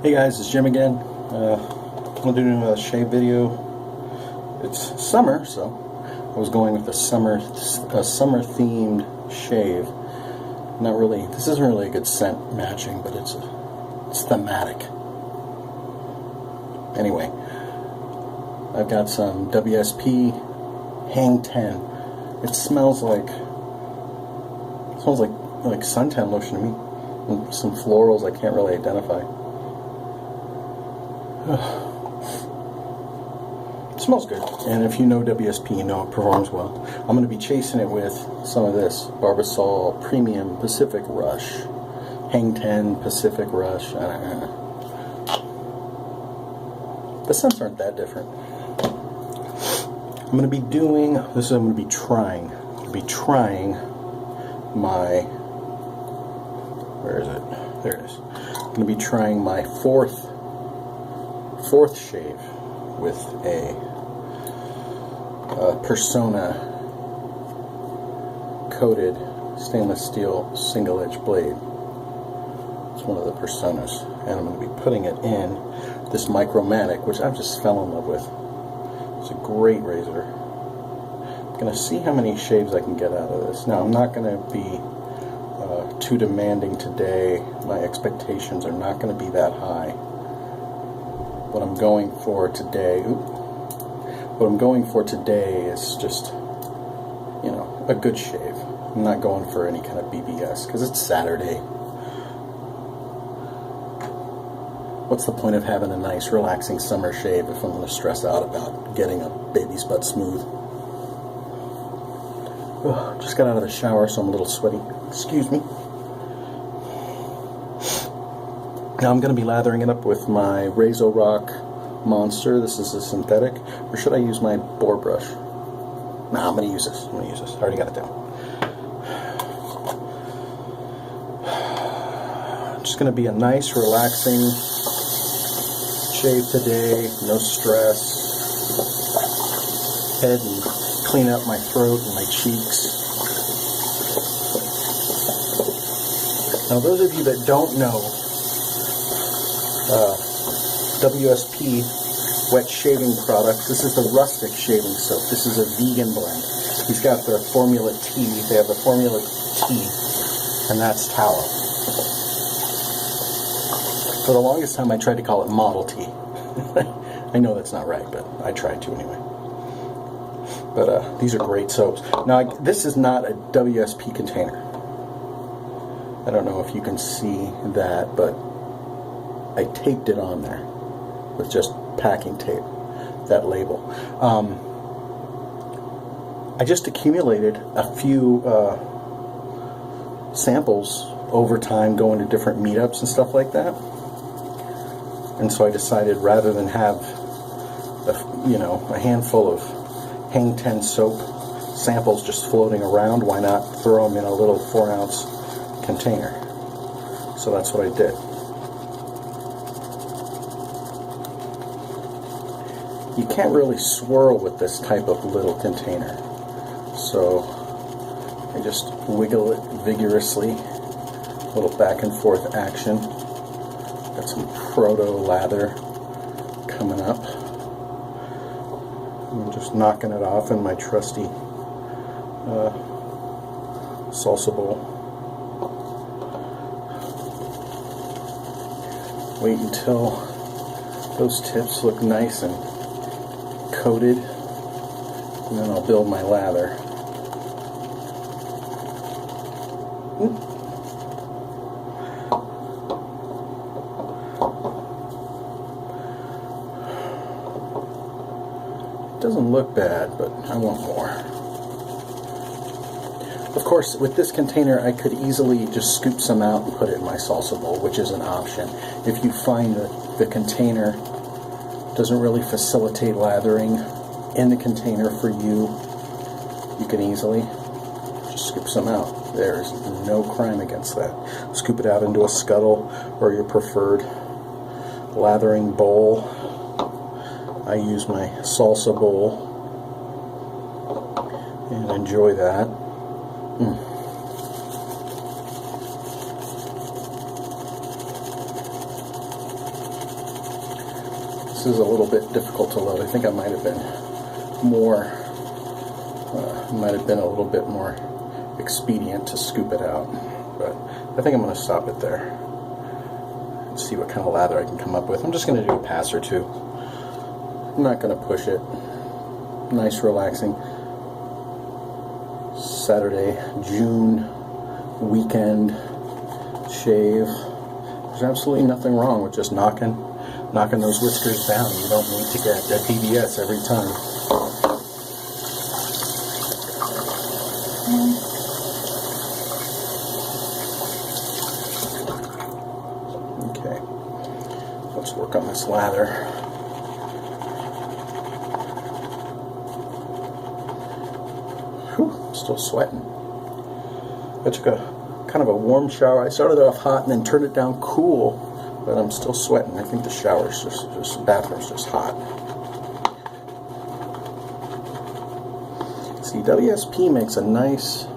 Hey guys, it's Jim again. I'm going to do a shave video. It's summer, so I was going with a summer themed shave. Not really. This isn't really a good scent matching, but it's thematic. Anyway, I've got some WSP Hang 10. It smells like suntan lotion to me. And some florals I can't really identify. It smells good, and if you know WSP, you know it performs well. I'm going to be chasing it with some of this Barbasol Premium Pacific Rush, Hang 10 Pacific Rush. The scents aren't that different. I'm going to be doing this. I'm going to be trying my. Where is it? There it is. I'm going to be trying my fourth shave with a Persona coated stainless steel single edge blade. It's one of the Personas, and I'm going to be putting it in this Micromatic, which I've just fell in love with. It's a great razor. I'm going to see how many shaves I can get out of this. Now, I'm not going to be too demanding today. My expectations are not going to be that high. What I'm going for today is just, a good shave. I'm not going for any kind of BBS because it's Saturday. What's the point of having a nice, relaxing summer shave if I'm going to stress out about getting a baby's butt smooth? Oh, just got out of the shower, so I'm a little sweaty. Excuse me. Now I'm going to be lathering it up with my Razor Rock Monster. This is a synthetic. Or should I use my boar brush? Nah, I'm going to use this. I already got it down. Just going to be a nice, relaxing shave today. No stress. Head and clean up my throat and my cheeks. Now, those of you that don't know, WSP wet shaving products. This is the rustic shaving soap. This is a vegan blend. He's got the Formula T. They have the Formula T, and that's tallow. For the longest time, I tried to call it Model T. I know that's not right, but I tried to anyway. But these are great soaps. Now, this is not a WSP container. I don't know if you can see that, but I taped it on there with just packing tape, that label. I just accumulated a few samples over time going to different meetups and stuff like that. And so I decided rather than have a handful of Hang 10 soap samples just floating around, why not throw them in a little 4-ounce container? So that's what I did. You can't really swirl with this type of little container, so I just wiggle it vigorously, a little back and forth action. Got some proto lather coming up. I'm just knocking it off in my trusty salsa bowl. Wait until those tips look nice and coated, and then I'll build my lather. It doesn't look bad, but I want more. Of course, with this container, I could easily just scoop some out and put it in my salsa bowl, which is an option. If you find that the container doesn't really facilitate lathering in the container for you, you can easily just scoop some out. There's no crime against that. Scoop it out into a scuttle or your preferred lathering bowl. I use my salsa bowl and enjoy that. This is a little bit difficult to load. I think I might have been more, might have been a little bit more expedient to scoop it out. But I think I'm going to stop it there and see what kind of lather I can come up with. I'm just going to do a pass or two. I'm not going to push it. Nice, relaxing Saturday, June weekend shave. There's absolutely nothing wrong with just knocking those whiskers down. You don't need to get that PBS every time. Okay, let's work on this lather. Whew, I'm still sweating. I took a kind of a warm shower. I started off hot and then turned it down cool, but I'm still sweating. I think the shower's the bathroom's just hot. See, WSP makes a nice,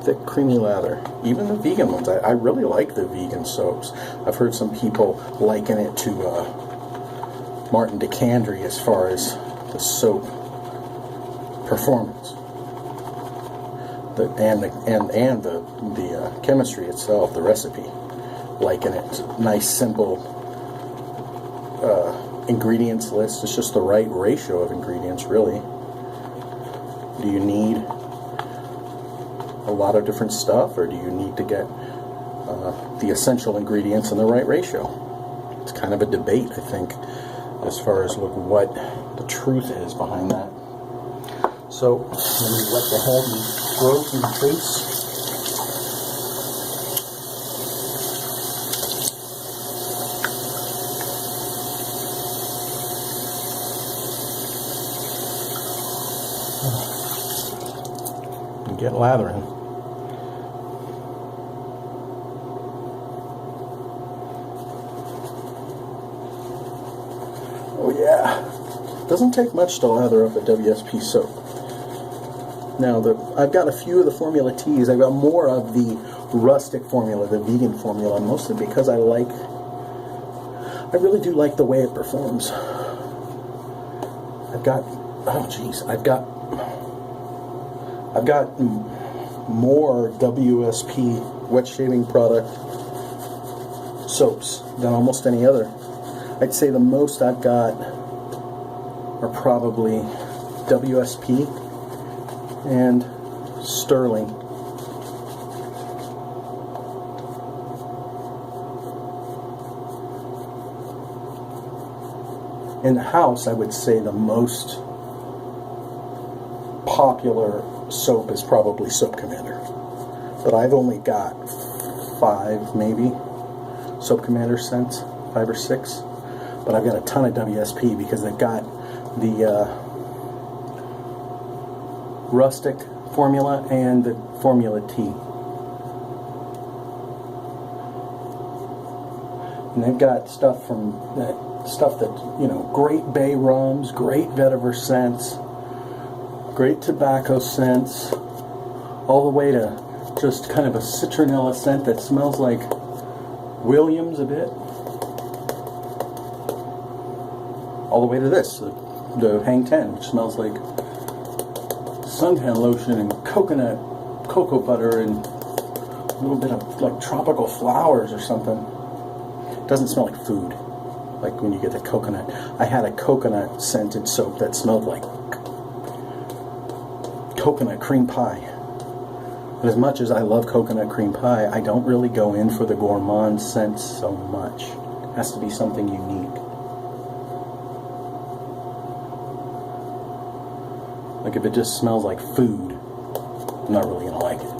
thick, creamy lather. Even the vegan ones. I really like the vegan soaps. I've heard some people liken it to Martin DeCandre as far as the soap performance. And the chemistry itself, the recipe, liken it to nice, simple ingredients list. It's just the right ratio of ingredients, really. Do you need a lot of different stuff, or do you need to get the essential ingredients in the right ratio? It's kind of a debate, I think, as far as what the truth is behind that. So let me wet the head and throat and face. And get lathering. Oh yeah, doesn't take much to lather up a WSP soap. Now, I've got a few of the Formula Teas. I've got more of the rustic formula, the vegan formula, mostly because I really do like the way it performs. I've got more WSP wet shaving product soaps than almost any other. I'd say the most I've got are probably WSP and Sterling. In the house, I would say the most popular soap is probably Soap Commander. But I've only got 5, maybe, Soap Commander scents, 5 or 6. But I've got a ton of WSP because they've got the rustic formula and the Formula T. And they've got stuff that, you know, great bay rums, great vetiver scents, great tobacco scents, all the way to just kind of a citronella scent that smells like Williams a bit. All the way to this, the Hang 10, which smells like suntan lotion and coconut, cocoa butter, and a little bit of like tropical flowers or something. It doesn't smell like food, like when you get the coconut. I had a coconut scented soap that smelled like coconut cream pie. But as much as I love coconut cream pie, I don't really go in for the gourmand scents so much. It has to be something unique. Like if it just smells like food, I'm not really gonna like it.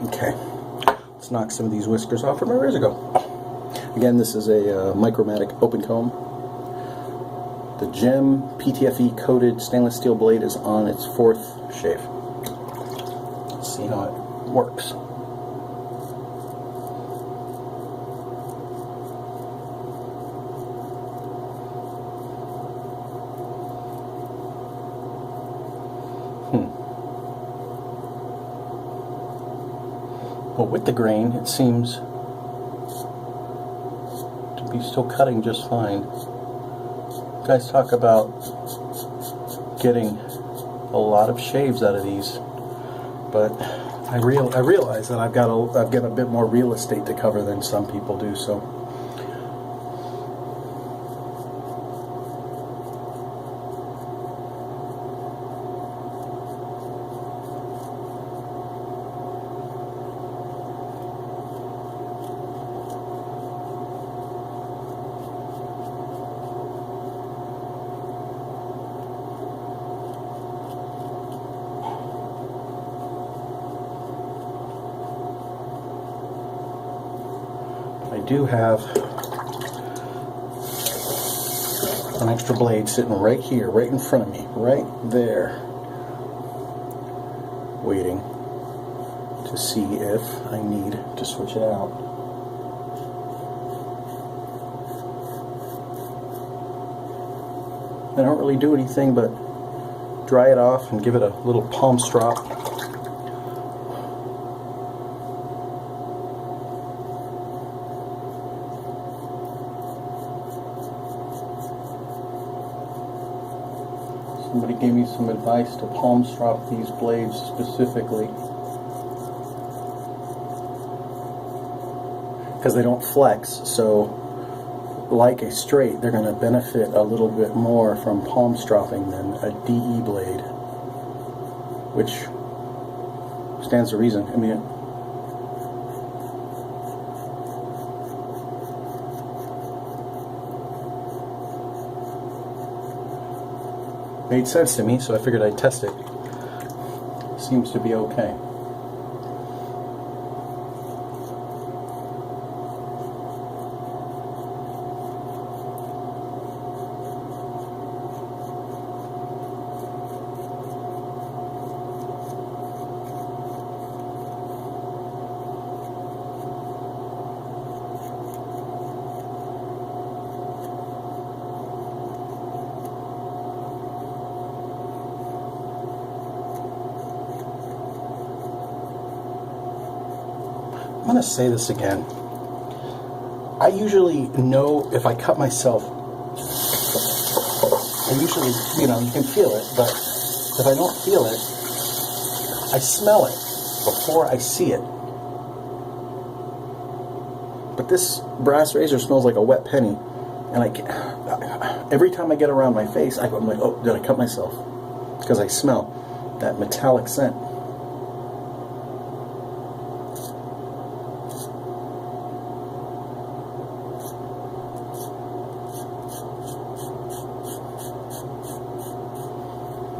Okay, let's knock some of these whiskers off from where years ago. Again, this is a Micromatic open comb. The gem PTFE coated stainless steel blade is on its 4th shave. Let's see how it works. Well, with the grain, it seems be still cutting just fine. You guys talk about getting a lot of shaves out of these, but I realize that I've got a bit more real estate to cover than some people do. So. I do have an extra blade sitting right here, right in front of me, right there, waiting to see if I need to switch it out. I don't really do anything but dry it off and give it a little palm strop. Somebody gave me some advice to palm strop these blades specifically because they don't flex, so like a straight, they're going to benefit a little bit more from palm stropping than a DE blade, which stands to reason. I mean, made sense to me, so I figured I'd test it. Seems to be okay. I'm going to say this again. I usually know if I cut myself, I usually, you can feel it, but if I don't feel it, I smell it before I see it. But this brass razor smells like a wet penny, and every time I get around my face, I'm like, oh, did I cut myself? Because I smell that metallic scent.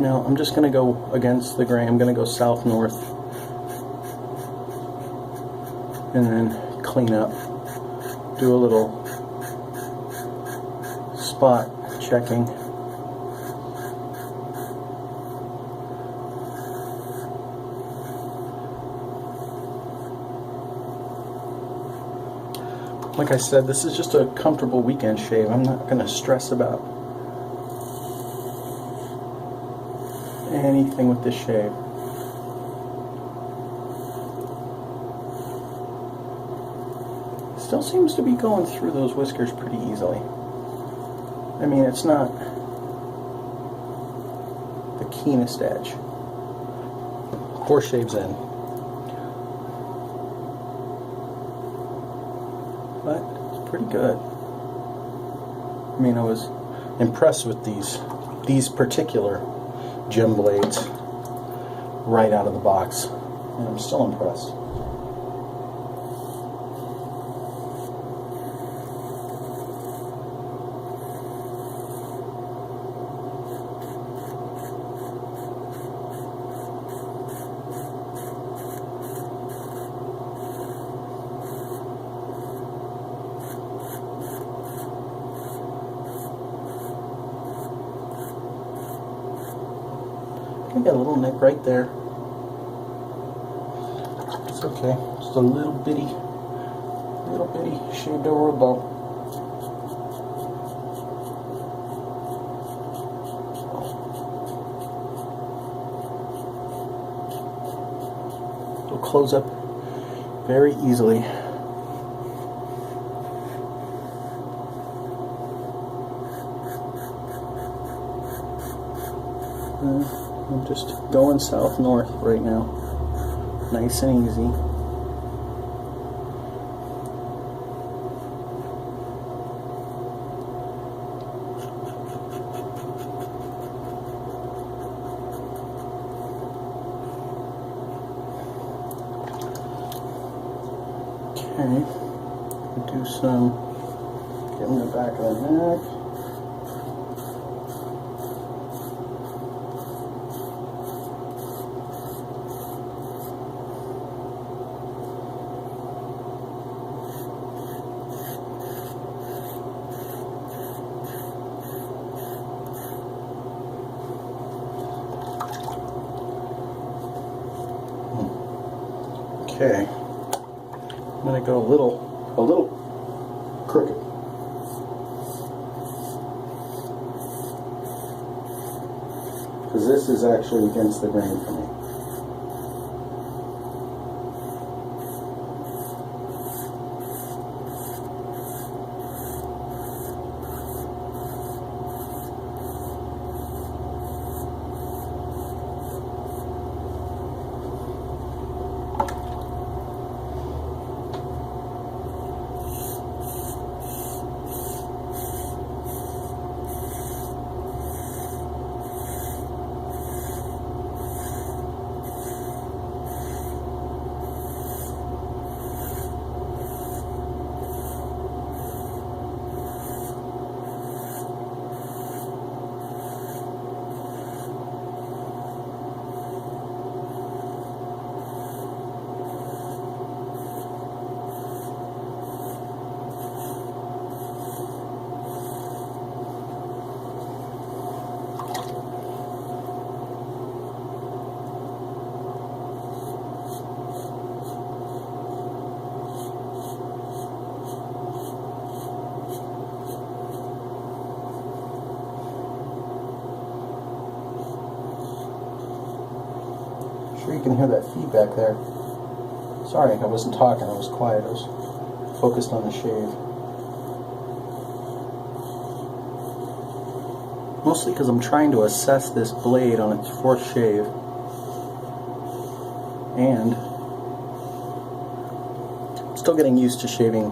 Now, I'm just going to go against the grain. I'm going to go south-north and then clean up. Do a little spot checking. Like I said, this is just a comfortable weekend shave. I'm not going to stress about anything with this shave. Still seems to be going through those whiskers pretty easily. I mean, it's not the keenest edge. 4 shaves in. But it's pretty good. I mean, I was impressed with these particular gem blades right out of the box, and I'm still impressed. I got a little nick right there. It's okay. Just a little bitty shaved over a bump. It'll close up very easily. I'm just going south-north right now. Nice and easy. Okay, do some, get in the back of the neck. Okay, I'm going to go a little crooked. Because this is actually against the grain for me. Sure you can hear that feedback there. Sorry, I wasn't talking, I was quiet, I was focused on the shave. Mostly because I'm trying to assess this blade on its fourth shave. And I'm still getting used to shaving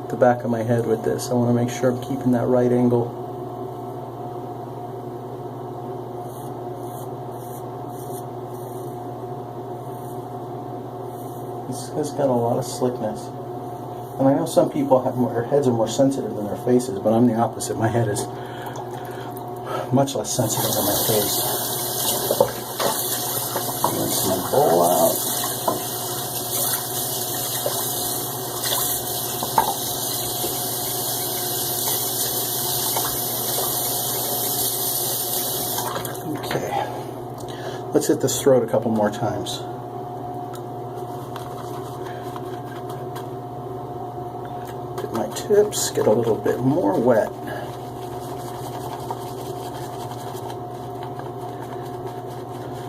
the back of my head with this. I want to make sure I'm keeping that right angle. It's got a lot of slickness. And I know some people have their heads are more sensitive than their faces, but I'm the opposite. My head is much less sensitive than my face. Rinse my bowl out. Okay. Let's hit this throat a couple more times. My tips get a little bit more wet.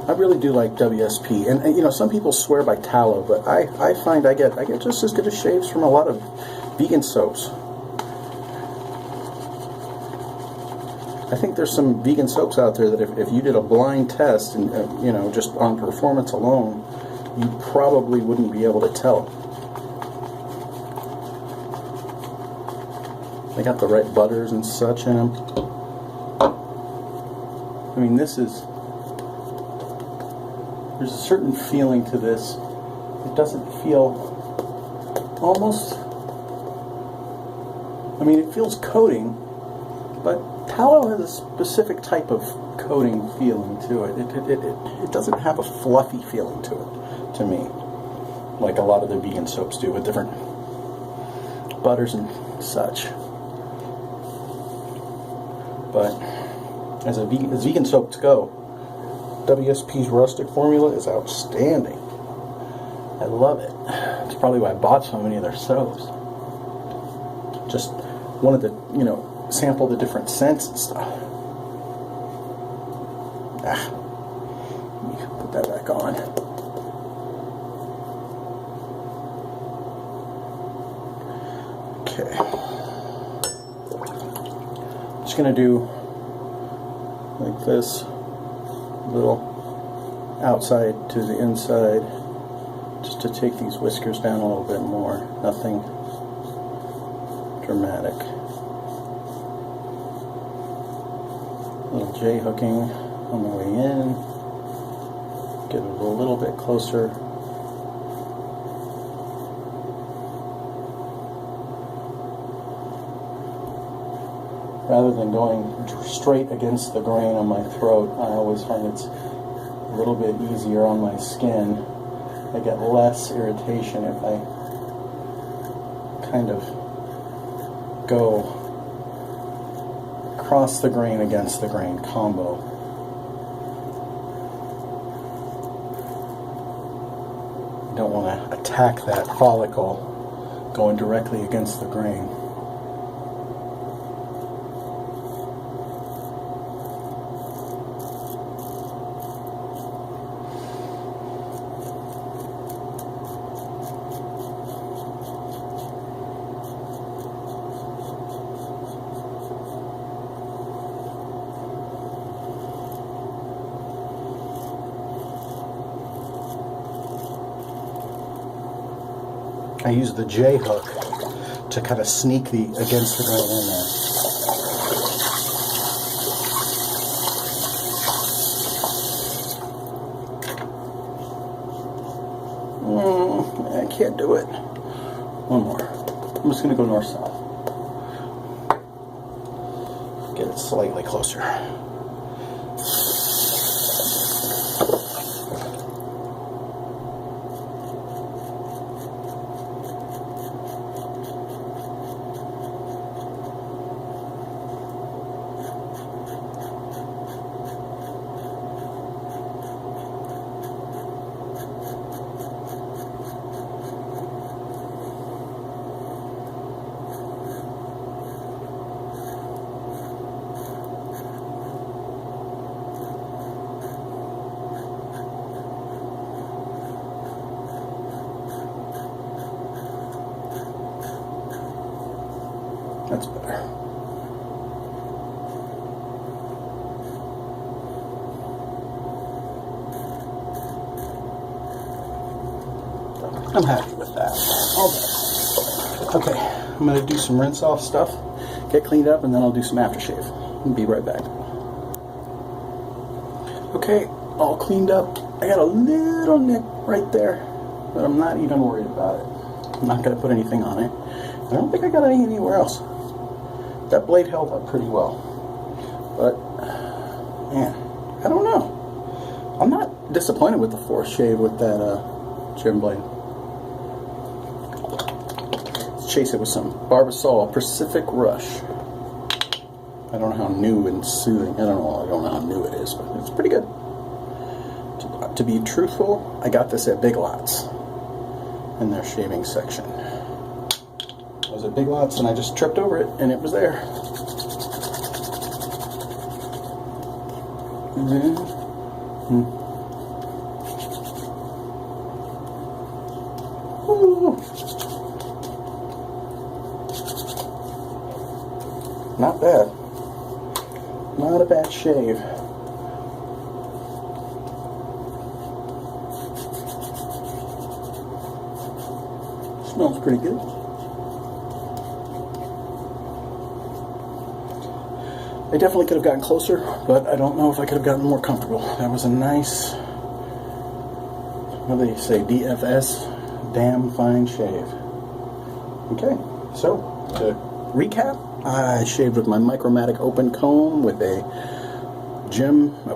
I really do like WSP, and you know, some people swear by tallow, but I find I get just as good as shaves from a lot of vegan soaps. I think there's some vegan soaps out there that if you did a blind test and you know, just on performance alone, you probably wouldn't be able to tell. They got the right butters and such in them. I mean, there's a certain feeling to this. It doesn't feel almost, I mean, it feels coating, but tallow has a specific type of coating feeling to it. It doesn't have a fluffy feeling to it, to me, like a lot of the vegan soaps do with different butters and such. But as vegan soaps go, WSP's rustic formula is outstanding. I love it. It's probably why I bought so many of their soaps. Just wanted to, you know, sample the different scents and stuff. Let me put that back on. Okay. Just gonna do like this, a little outside to the inside, just to take these whiskers down a little bit more. Nothing dramatic. A little J hooking on the way in. Get it a little bit closer. Rather than going straight against the grain on my throat, I always find it's a little bit easier on my skin. I get less irritation if I kind of go across the grain against the grain combo. You don't want to attack that follicle going directly against the grain. I use the J hook to kind of sneak against the grain in there. I can't do it. One more. I'm just going to go north-south. Get it slightly closer. That's better. I'm happy with that. Okay, I'm going to do some rinse off stuff, get cleaned up, and then I'll do some aftershave. I'll be right back. Okay, all cleaned up. I got a little nick right there, but I'm not even worried about it. I'm not going to put anything on it. I don't think I got any anywhere else. That blade held up pretty well, but man, I don't know. I'm not disappointed with the fourth shave with that trim blade. Let's chase it with some Barbasol Pacific Rush. I don't know how new and soothing. I don't know how new it is, but it's pretty good. To be truthful, I got this at Big Lots in their shaving section. I was at Big Lots and I just tripped over it and it was there. Ooh. Not bad. Not a bad shave. Smells pretty good. I definitely could have gotten closer, but I don't know if I could have gotten more comfortable. That was a nice, what do they say, DFS, damn fine shave. Okay, so to recap, I shaved with my Micromatic open comb with a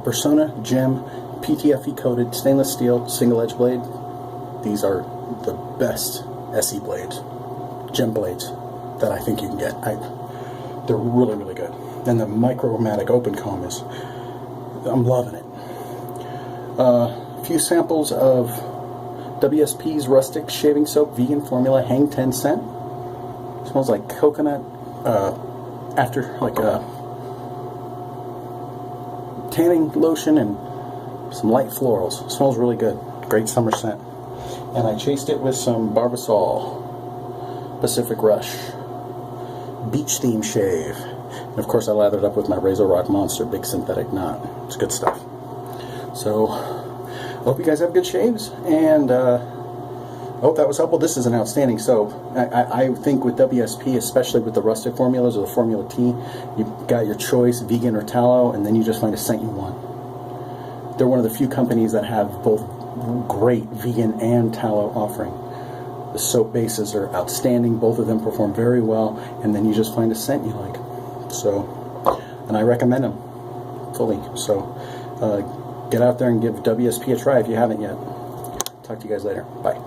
Persona Gem PTFE coated stainless steel single edge blade. These are the best SE blades, gem blades that I think you can get. They're really, really good. And the Micromatic open comb I'm loving it. A few samples of WSP's Rustic Shaving Soap Vegan Formula Hang 10 Cent. Smells like coconut, after like a tanning lotion and some light florals. Smells really good. Great summer scent. And I chased it with some Barbasol Pacific Rush Beach Theme Shave. And of course, I lathered up with my Razor Rock Monster Big Synthetic Knot. It's good stuff. So, I hope you guys have good shaves, and I hope that was helpful. This is an outstanding soap. I think with WSP, especially with the rustic formulas or the Formula T, you've got your choice, vegan or tallow, and then you just find a scent you want. They're one of the few companies that have both great vegan and tallow offering. The soap bases are outstanding. Both of them perform very well, and then you just find a scent you like. So, and I recommend them fully. So, get out there and give WSP a try if you haven't yet. Talk to you guys later. Bye.